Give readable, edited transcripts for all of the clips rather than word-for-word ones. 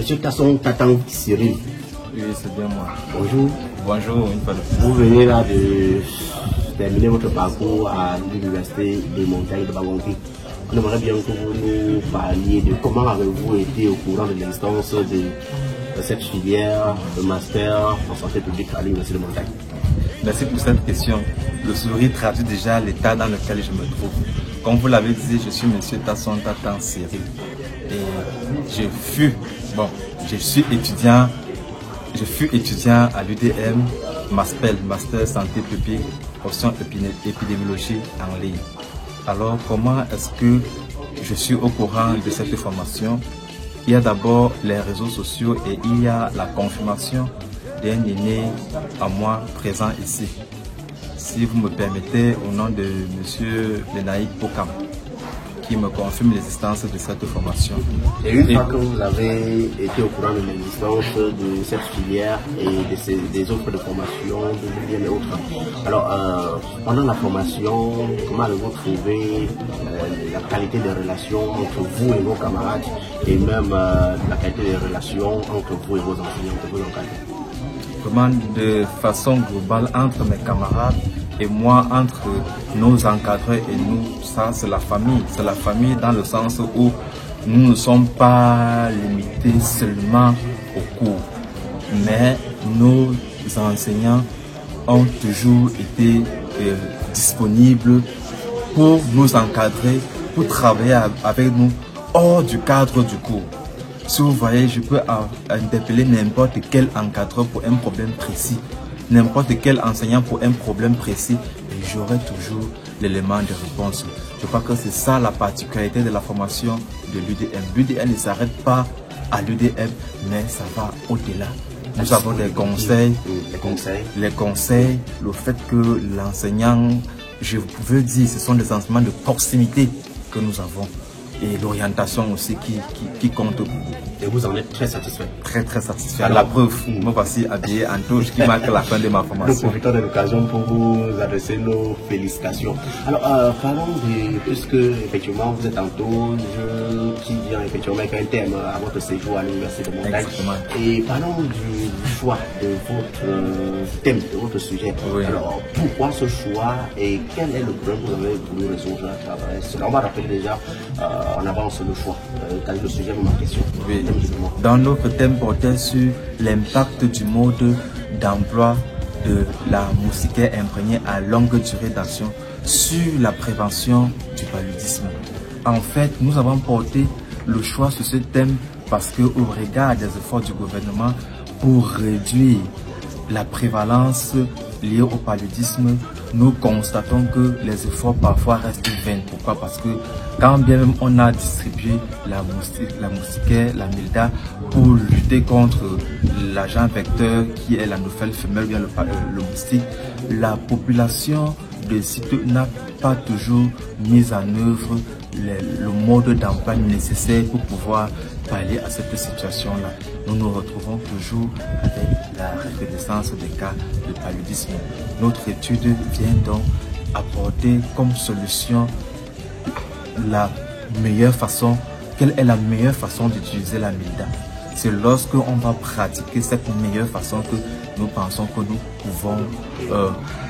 Monsieur Tasson Tatang Cyril. Oui, c'est bien moi. Bonjour. Bonjour, une fois de plus. Vous venez là de terminer votre parcours à l'université des montagnes de Bangangui. On aimerait bien que vous nous parliez de comment avez-vous été au courant de l'existence de cette filière de master en santé publique à l'université de Montagne. Merci pour cette question. Le sourire traduit déjà l'état dans lequel je me trouve. Comme vous l'avez dit, je suis Monsieur Tasson Tatang Cyril. Et je suis étudiant à l'UDM, Master Santé Publique, option épidémiologie en ligne. Alors, comment est-ce que je suis au courant de cette formation? Il y a d'abord les réseaux sociaux et il y a la confirmation d'un aîné à moi présent ici. Si vous me permettez, au nom de Monsieur Lenaïk Pokam, qui me confirme l'existence de cette formation. Et une fois que vous avez été au courant de l'existence de cette filière et des offres de formation, de l'UDM et autres, alors pendant la formation, comment avez-vous trouvé la qualité des relations entre vous et vos camarades et même la qualité des relations entre vous et vos enseignants, de vos encadrants? Comment de façon globale entre mes camarades et moi, entre nos encadreurs et nous, ça c'est la famille. C'est la famille dans le sens où nous ne sommes pas limités seulement au cours. Mais nos enseignants ont toujours été disponibles pour nous encadrer, pour travailler avec nous hors du cadre du cours. Si vous voyez, je peux interpeller n'importe quel encadreur pour un problème précis, n'importe quel enseignant pour un problème précis, et j'aurai toujours l'élément de réponse. Je crois que c'est ça la particularité de la formation de l'UDM. L'UDM ne s'arrête pas à l'UDM, mais ça va au-delà. Nous avons des conseils, les conseils, le fait que l'enseignant, je veux dire, ce sont des enseignements de proximité que nous avons. Et l'orientation aussi qui compte beaucoup. Et vous en êtes très satisfait? Très satisfait. Alors, la preuve, me voici habillé en touche qui marque la fin de ma formation. Nous profitons de l'occasion pour vous adresser nos félicitations. Alors, parlons puisque effectivement vous êtes un tauge qui vient effectivement avec un thème à votre séjour à l'université de Montagne. Et parlons du choix de votre thème, de votre sujet. Oui. Alors, pourquoi ce choix et quel est le problème que vous avez voulu résoudre à travers cela? On va rappeler déjà en avance le choix, quel est le sujet de ma question. Oui. Dans notre thème portait sur l'impact du mode d'emploi de la moustiquaire imprégnée à longue durée d'action sur la prévention du paludisme. En fait, nous avons porté le choix sur ce thème parce qu'au regard des efforts du gouvernement pour réduire la prévalence liée au paludisme, nous constatons que les efforts parfois restent vains. Pourquoi? Parce que quand bien même on a distribué la moustiquaire, la milda, pour lutter contre l'agent vecteur qui est la nouvelle femelle, bien le moustique, la population de site n'a pas toujours mis en œuvre le mode d'emploi nécessaire pour pouvoir pallier à cette situation-là. Nous nous retrouvons toujours avec la recrudescence des cas de paludisme. Notre étude vient donc apporter comme solution la meilleure façon. Quelle est la meilleure façon d'utiliser la milda? C'est lorsqu'on va pratiquer cette meilleure façon que nous pensons que nous pouvons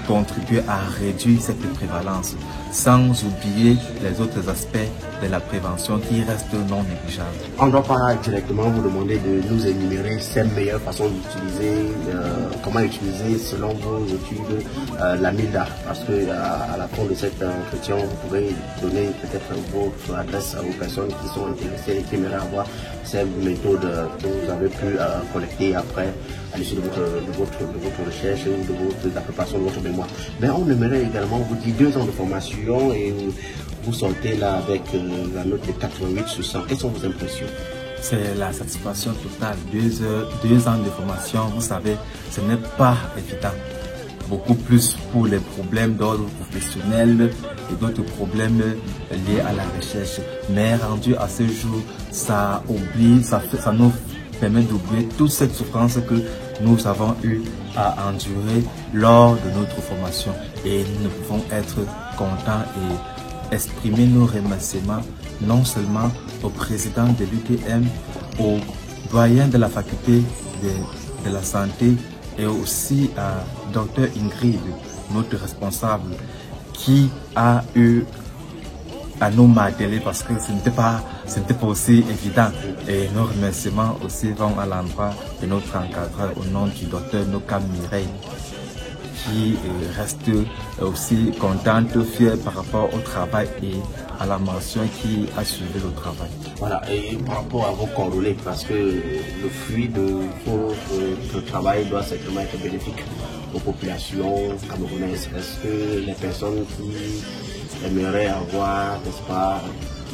contribuer à réduire cette prévalence, sans oublier les autres aspects de la prévention qui restent non négligeables. On ne doit pas directement vous demander de nous énumérer ces meilleures façons d'utiliser, comment utiliser selon vos études l'amida, parce que à la fin de cet entretien, vous pourrez donner peut-être votre adresse aux personnes qui sont intéressées et qui aimeraient avoir ces méthodes que vous avez pu collecter après à l'issue de votre recherche ou de la préparation de votre mémoire. Mais on aimerait également vous dire 2 ans de formation et vous sortez là avec la note de 88 sur 100. Quelles sont vos impressions? C'est la satisfaction totale. 2 ans de formation, vous savez, ce n'est pas évident. Beaucoup plus pour les problèmes d'ordre professionnel et d'autres problèmes liés à la recherche. Mais rendu à ce jour, ça nous permet d'oublier toute cette souffrance que nous avons eu à endurer lors de notre formation. Et nous pouvons être contents et exprimer nos remerciements non seulement au président de l'UTM, au doyen de la faculté de la santé et aussi à Dr Ingrid, notre responsable, qui a eu à nous modeler parce que ce n'était pas aussi évident. Et nos remerciements aussi vont à l'endroit de notre encadreur au nom du docteur Nokam Mireille, qui reste aussi contente, fière par rapport au travail et à la mention qui a suivi le travail. Voilà, et par rapport à vos coordonnées, parce que le fruit de votre travail doit certainement être bénéfique aux populations camerounaises. Est-ce que les personnes qui aimeraient avoir, n'est-ce pas,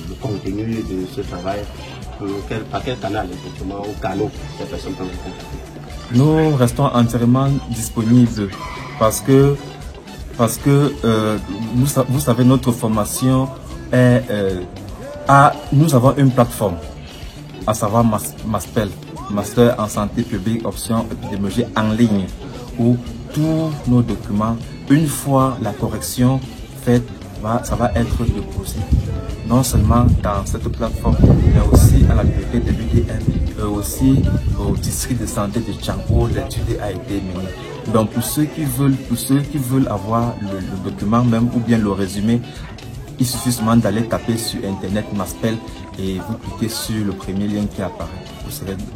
le contenu de ce travail, par quel canal exactement, ou canaux ces personnes peuvent vous contacter? Nous restons entièrement disponibles parce que vous savez, notre formation est nous avons une plateforme, à savoir MASPEL, Master en santé publique, option épidémiologie en ligne, où tous nos documents, une fois la correction faite, ça va être déposé. Non seulement dans cette plateforme, mais aussi à la bibliothèque de l'UDN, et aussi au district de santé de Tchango, l'étude a été menée. Donc pour ceux qui veulent avoir le document même ou bien le résumé, il suffit seulement d'aller taper sur internet MASPEL et vous cliquez sur le premier lien qui apparaît.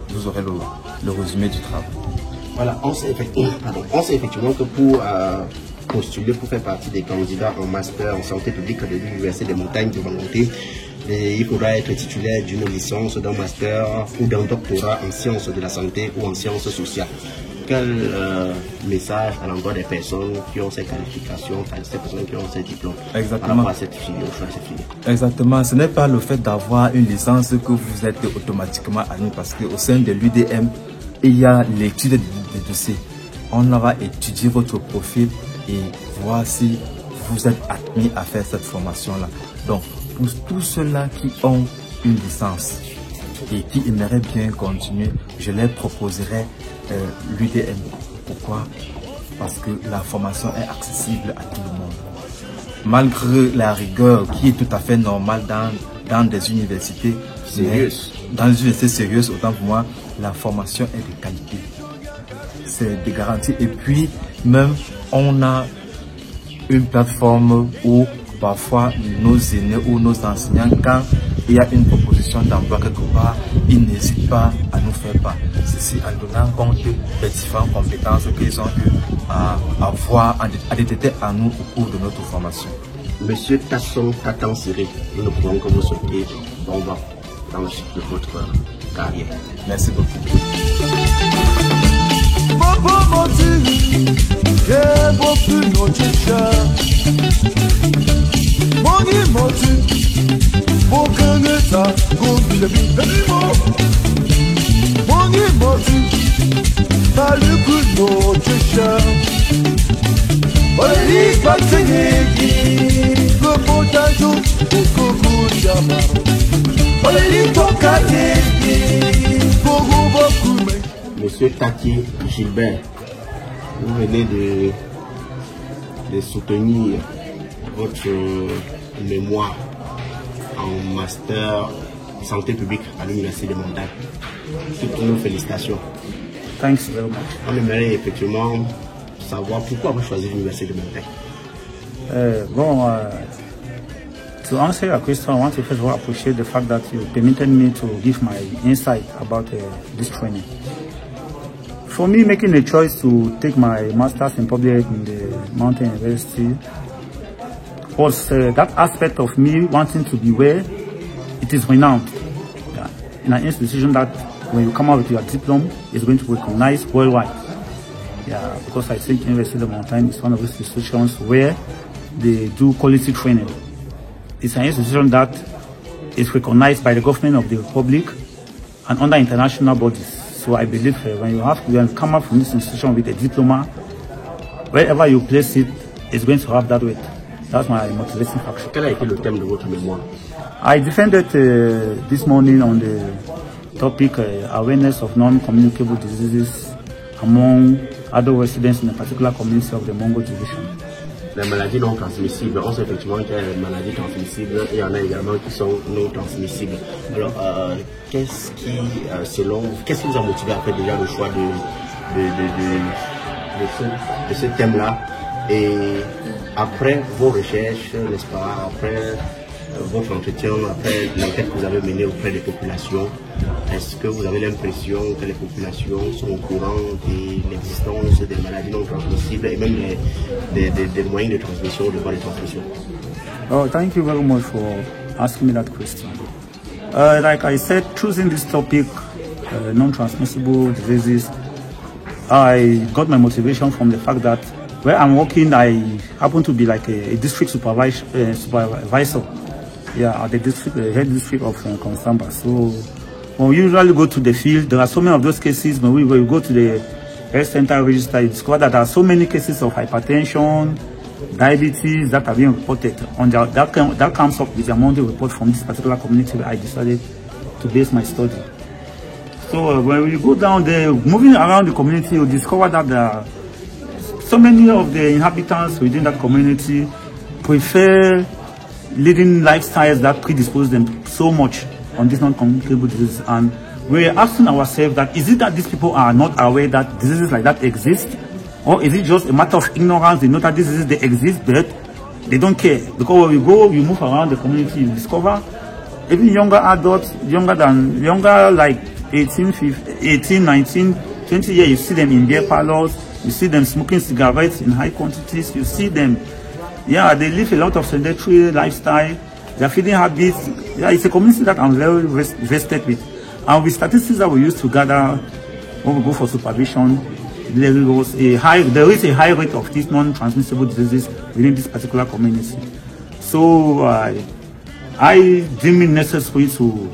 Vous aurez le résumé du travail. Voilà, on sait effectivement que pour postuler pour faire partie des candidats en master en santé publique de l'Université des Montagnes de Bangoté, il faudra être titulaire d'une licence, d'un master ou d'un doctorat en sciences de la santé ou en sciences sociales. Quel message à l'endroit des personnes qui ont ces qualifications, ces personnes qui ont ces diplômes? Exactement. Par rapport à cette filière, au choix de cette filière? Exactement. Ce n'est pas le fait d'avoir une licence que vous êtes automatiquement admis, parce qu'au sein de l'UDM, il y a l'étude des dossiers. On va étudier votre profil et voir si vous êtes admis à faire cette formation-là. Donc, pour tous ceux-là qui ont une licence et qui aimeraient bien continuer, je leur proposerai l'UDM. Pourquoi? Parce que la formation est accessible à tout le monde. Malgré la rigueur qui est tout à fait normale dans des universités sérieuses, autant pour moi, la formation est de qualité. C'est de garantie. Et puis, même, on a une plateforme où parfois nos aînés ou nos enseignants, quand il y a une proposition d'emploi quelque part, ils n'hésitent pas à nous faire part. Ceci en donnant compte des différentes compétences qu'ils ont eu à détecter à nous au cours de notre formation. Monsieur Tasson Tatan Siré, nous ne pouvons que vous souhaiter bon vent dans le cycle de votre carrière. Merci beaucoup. Monsieur Taki Gilbert, vous venez de soutenir votre mémoire en master santé publique à l'Université des Montagnes. Toutes nos félicitations. Thanks very much. On aimerait effectivement savoir pourquoi vous choisissez l'Université de Montaigne. To answer your question, I want to first of all appreciate the fact that you permitted me to give my insight about this training. For me, making a choice to take my master's in public in the Mountain University was that aspect of me wanting to be where it is renowned. Yeah. In an institution that when you come out with your diploma, it's going to be recognized worldwide. Yeah, because I think University of Montaigne is one of those institutions where they do quality training. It's an institution that is recognized by the government of the Republic and under international bodies. So I believe when you come up from this institution with a diploma, wherever you place it, it's going to have that weight. That's my motivating factor. Quel a été le thème de votre mémoire? I defended this morning on the topic awareness of non-communicable diseases among adult residents in a particular community of the Mongo division. Les maladies non transmissibles, on sait effectivement qu'il y a des maladies transmissibles et il y en a également qui sont non transmissibles. Alors, qu'est-ce qui vous a motivé à faire déjà le choix de ce thème-là? Et après vos recherches, n'est-ce pas, après votre entretien, après l'enquête que vous avez menée auprès des populations, est-ce que vous avez l'impression que les populations sont au courant de l'existence des maladies non transmissibles et même des moyens de transmission, de voies de transmission? Oh, thank you very much for asking me that question. Like I said, choosing this topic, non-transmissible diseases, I got my motivation from the fact that where I'm working, I happen to be like a district supervisor. Yeah, at the district, head district of Konsamba. So when we usually go to the field, there are so many of those cases. When we go to the health center register, you discover that there are so many cases of hypertension, diabetes that are being reported. On that comes up with the Monday report from this particular community where I decided to base my study. So when we go down there, moving around the community, you discover that there are so many of the inhabitants within that community prefer living lifestyles that predispose them so much on this non-communicable disease. And we're asking ourselves that, is it that these people are not aware that diseases like that exist? Or is it just a matter of ignorance? They know that diseases, they exist, but they don't care. Because when we go, you move around the community, you discover even younger adults, younger like 18, 19, 20 years, you see them in beer parlors, you see them smoking cigarettes in high quantities, you see them, yeah, they live a lot of sedentary lifestyle, their feeding habits. Yeah, it's a community that I'm very vested with. And with statistics that we used to gather when we go for supervision, there is a high rate of these non-transmissible diseases within this particular community. So I deem it necessary to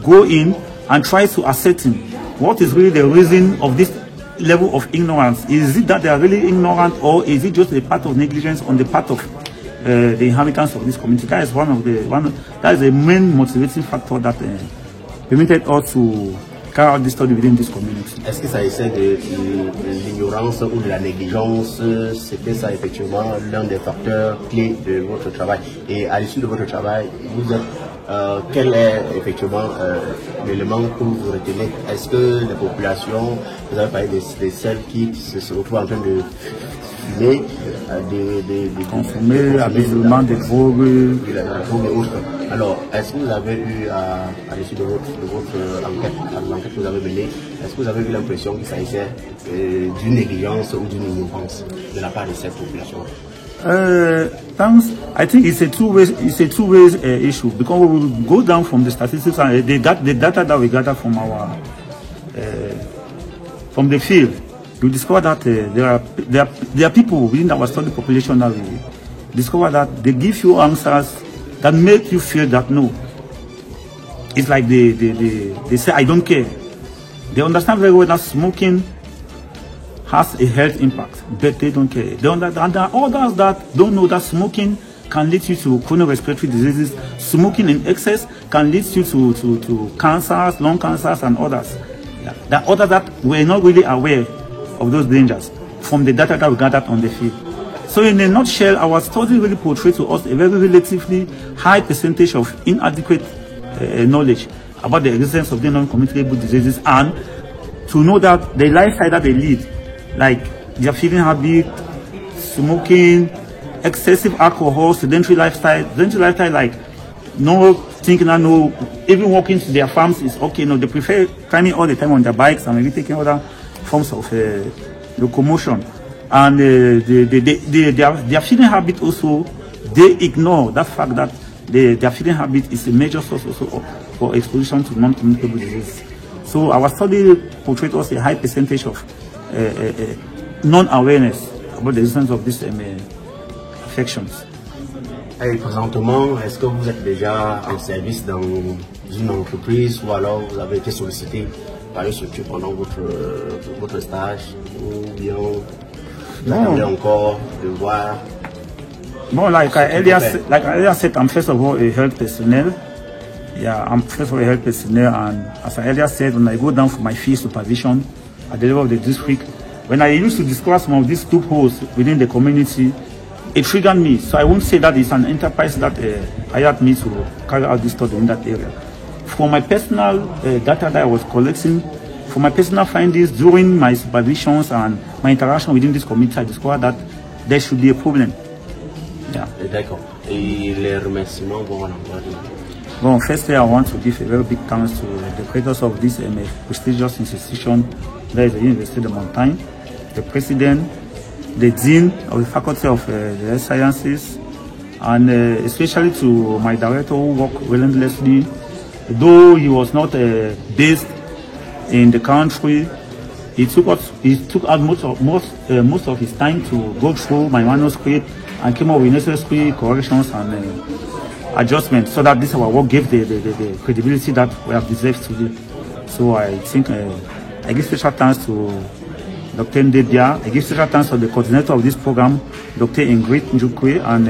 go in and try to ascertain what is really the reason of this level of ignorance. Is it that they are really ignorant, or is it just a part of negligence on the part of the inhabitants of this community? That is that is the main motivating factor that permitted us to carry out this study within this community. Est-ce que ça essaie de l'ignorance ou de la négligence? C'était ça effectivement l'un des facteurs clés de votre travail. Et à l'issue de votre travail, vous êtes quel est effectivement l'élément que vous retenez? Est-ce que les populations, vous avez parlé de celles qui se retrouvent en train de fumer, de consommer habituellement des drogues et autres? Alors, est-ce que vous avez eu, à l'issue de votre enquête, l'enquête que vous avez menée, est-ce que vous avez eu l'impression qu'il s'agissait d'une négligence ou d'une ignorance de la part de cette population? I think it's a two-way issue, because we will go down from the statistics and the data that we gather from our from the field. You discover that there are people within our study population that we discover that they give you answers that make you feel that no. It's like they say, I don't care. They understand very well that smoking has a health impact, but they don't care. There are others that don't know that smoking can lead you to chronic respiratory diseases. Smoking in excess can lead you to cancers, lung cancers, and others. Yeah. There are others that were not really aware of those dangers from the data that we gathered on the field. So in a nutshell, our study really portrays to us a very relatively high percentage of inadequate knowledge. about the existence of the non-communicable diseases, and to know that the lifestyle that they lead, like their feeding habit, smoking, excessive alcohol, sedentary lifestyle like no thinking, no, even walking to their farms is okay. No, they prefer climbing all the time on their bikes and maybe taking other forms of locomotion. And their feeding habit also, they ignore that fact that their feeding habit is a major source also for exposition to non-communicable disease. So our study portrayed us a high percentage of non-awareness about the existence of these affections. Et présentement, est-ce que vous êtes déjà en service dans une entreprise ou alors vous avez été sollicité par une structure pendant votre stage, ou bien vous attendez encore de voir? Well, like I earlier said, I'm first of all a health personnel. Yeah, I'm first of all a health personnel, and as I earlier said, when I go down for my field supervision at the level of the district, when I used to discover some of these loopholes within the community, it triggered me. So I won't say that it's an enterprise that hired me to carry out this study in that area. For my personal data that I was collecting, for my personal findings during my supervisions and my interaction within this community, I discovered that there should be a problem. Yeah. D'accord. Et les remerciements vont en avoir. Well, firstly, I want to give a very big thanks to the creators of this prestigious institution, that is the University de Montagne, the president, the dean of the Faculty of the Health Sciences, and especially to my director who worked relentlessly. Though he was not based in the country, he took out most of his time to go through my manuscript and came up with necessary corrections and adjustments, so that this our work gave the credibility that we have deserved today. So I think I give special thanks to Dr. Ndebia. I give special thanks to the coordinator of this program, Dr. Ingrid Njukwe, and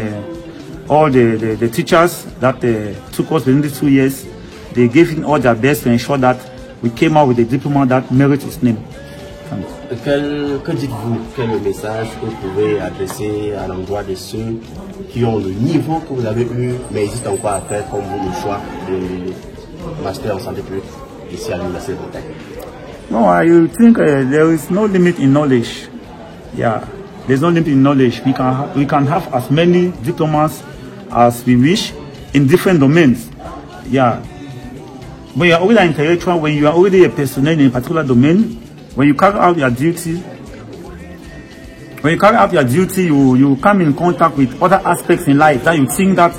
all the teachers that took us within these 2 years. They gave in all their best to ensure that we came out with a diploma that merits its name. Que dites-vous, quel est le message que vous pouvez adresser à l'endroit de ceux qui ont le niveau que vous avez eu, mais hésitent encore à faire comme vous le choix de master en santé publique ici à l'Université de Montagne? No, I think there is no limit in knowledge. Yeah, there's no limit in knowledge. We can have as many diplomas as we wish in different domains. Yeah. When you are already an intellectual, when you are already a personnel in a particular domain, when you carry out your duty, you come in contact with other aspects in life that you think that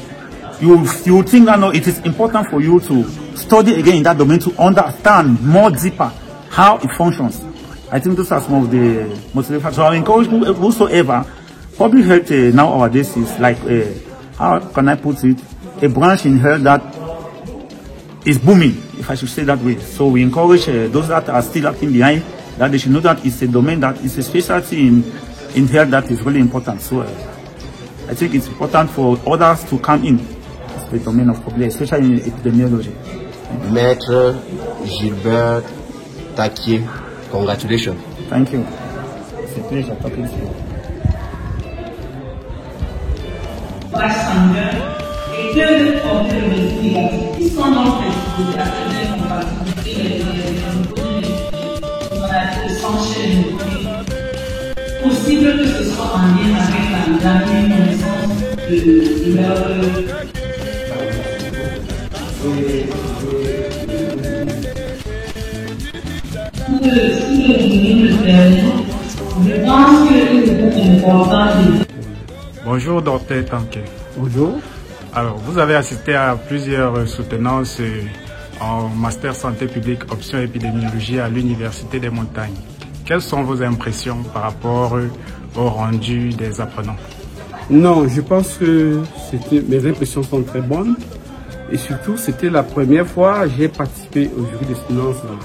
you think that no, it is important for you to study again in that domain to understand more deeper how it functions. I think those are some of the motivating factors. So I encourage whosoever, public health nowadays is like, how can I put it, a branch in health that is booming, if I should say that way. So we encourage those that are still acting behind, that they should know that it's a domain that is a specialty in health that is really important. So I think it's important for others to come in the domain of public, especially in epidemiology. Maître Gilbert Takié, congratulations. Thank you. It's a pleasure talking to you. Et que on ils sont dans possible que ce soit en lien avec la dernière connaissance de leur je pense que c'est important. Bonjour, Dr. Tanké. Bonjour. Alors, vous avez assisté à plusieurs soutenances en master santé publique option épidémiologie à l'Université des Montagnes. Quelles sont vos impressions par rapport au rendu des apprenants? Non, je pense que mes impressions sont très bonnes. Et surtout, c'était la première fois que j'ai participé au jury d'excellence dans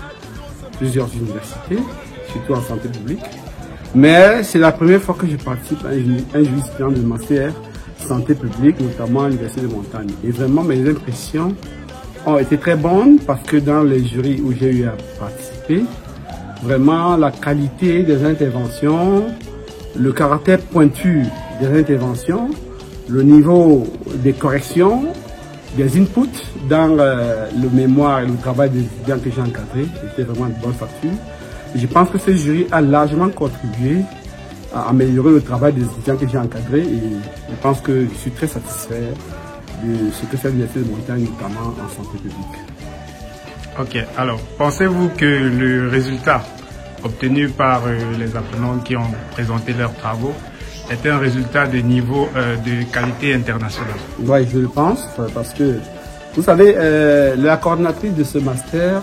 plusieurs universités, surtout en santé publique. Mais c'est la première fois que je participe à un jury de master santé publique, notamment à l'Université de Montagne. Et vraiment, mes impressions ont été très bonnes parce que dans les jurys où j'ai eu à participer, vraiment la qualité des interventions, le caractère pointu des interventions, le niveau des corrections des inputs dans le mémoire et le travail des étudiants que j'ai encadrés. C'était vraiment de bonne facture. Je pense que ce jury a largement contribué à améliorer le travail des étudiants que j'ai encadrés et je pense que je suis très satisfait de ce que fait l'Université de Montagne, notamment en santé publique. Ok, alors pensez-vous que le résultat obtenu par les apprenants qui ont présenté leurs travaux est un résultat de niveau de qualité internationale? Oui, je le pense, parce que, vous savez, la coordinatrice de ce master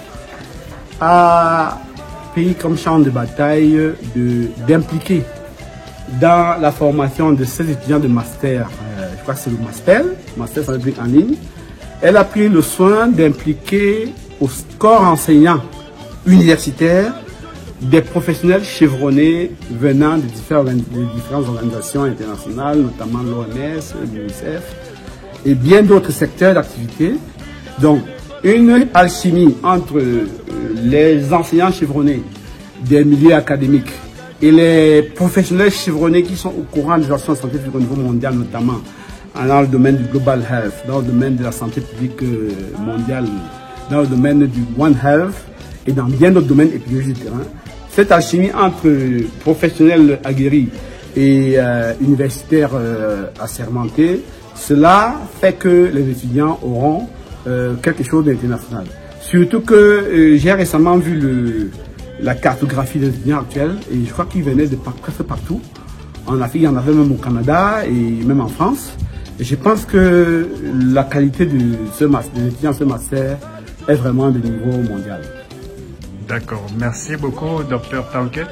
a pris comme champ de bataille d'impliquer dans la formation de ces étudiants de master, je crois que c'est le master ça veut dire en ligne, elle a pris le soin d'impliquer au corps enseignant universitaire des professionnels chevronnés venant de différentes organisations internationales, notamment l'OMS, l'UNICEF et bien d'autres secteurs d'activité. Donc, une alchimie entre les enseignants chevronnés des milieux académiques et les professionnels chevronnés qui sont au courant des actions scientifiques au niveau mondial, notamment dans le domaine du Global Health, dans le domaine de la santé publique mondiale, dans le domaine du One Health et dans bien d'autres domaines épidémiologiques du terrain. Cette alchimie entre professionnels aguerris et universitaires assermentés, cela fait que les étudiants auront quelque chose d'international. Surtout que j'ai récemment vu la cartographie des étudiants actuels et je crois qu'ils venaient de presque partout. En Afrique, il y en avait même au Canada et même en France. Et je pense que la qualité des étudiants de ce master est vraiment de niveau mondial. D'accord, merci beaucoup, Dr Tanke.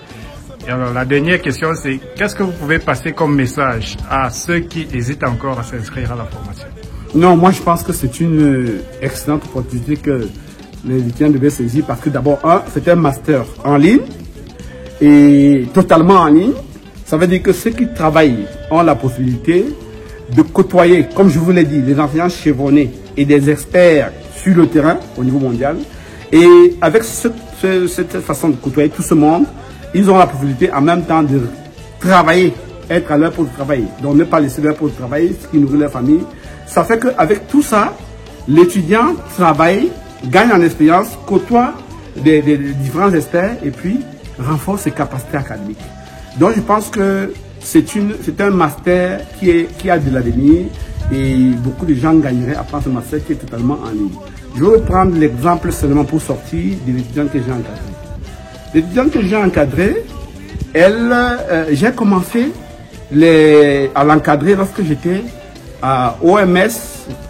Et alors, la dernière question, c'est qu'est-ce que vous pouvez passer comme message à ceux qui hésitent encore à s'inscrire à la formation? Non, moi je pense que c'est une excellente opportunité que les étudiants devaient saisir parce que d'abord, c'est un master en ligne et totalement en ligne. Ça veut dire que ceux qui travaillent ont la possibilité de côtoyer, comme je vous l'ai dit, des enseignants chevronnés et des experts sur le terrain au niveau mondial. Et avec cette façon de côtoyer tout ce monde, ils ont la possibilité en même temps de travailler, être à leur poste de travail. Donc ne pas laisser leur poste de travail, ce qui nourrit leur famille. Ça fait qu'avec tout ça, l'étudiant travaille, gagne en expérience, côtoie des différents experts et puis renforce ses capacités académiques. Donc je pense que c'est un master qui a de l'avenir et beaucoup de gens gagneraient à prendre ce master qui est totalement en ligne. Je vais prendre l'exemple seulement pour sortir de l'étudiant que j'ai encadré. L'étudiant que j'ai encadré, j'ai commencé à l'encadrer lorsque j'étais à OMS,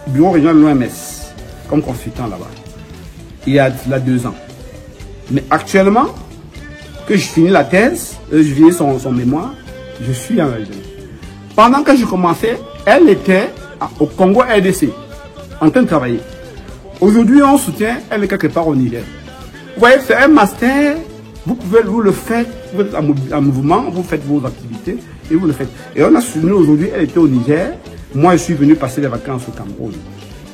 bureau régional de l'OMS, comme consultant là-bas, il y a 2 ans. Mais actuellement, que je finis la thèse, je finis son mémoire, je suis en région. Pendant que je commençais, elle était au Congo RDC, en train de travailler. Aujourd'hui, on soutient, elle est quelque part au Niger. Vous voyez, c'est un master, vous le faites, vous êtes en mouvement, vous faites vos activités et vous le faites. Et on a soutenu aujourd'hui, elle était au Niger, moi je suis venu passer les vacances au Cameroun.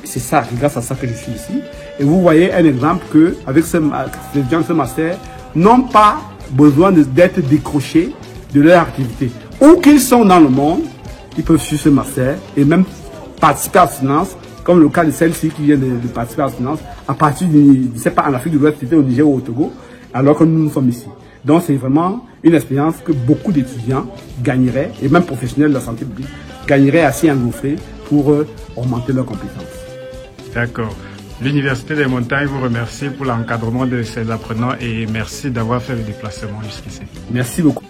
C'est ça, grâce à ça que je suis ici. Et vous voyez un exemple qu'avec ces gens de ce master, n'ont pas besoin d'être décrochés de leur activité. Où qu'ils sont dans le monde, ils peuvent suivre ce master et même participer à la finance, comme le cas de celle-ci qui vient de participer à la finance, à partir du, je sais pas, en Afrique de l'Ouest, c'était au Niger ou au Togo, alors que nous sommes ici. Donc c'est vraiment une expérience que beaucoup d'étudiants gagneraient, et même professionnels de la santé publique, gagneraient à s'y engouffrer pour augmenter leurs compétences. D'accord. L'Université des Montagnes vous remercie pour l'encadrement de ses apprenants et merci d'avoir fait le déplacement jusqu'ici. Merci beaucoup.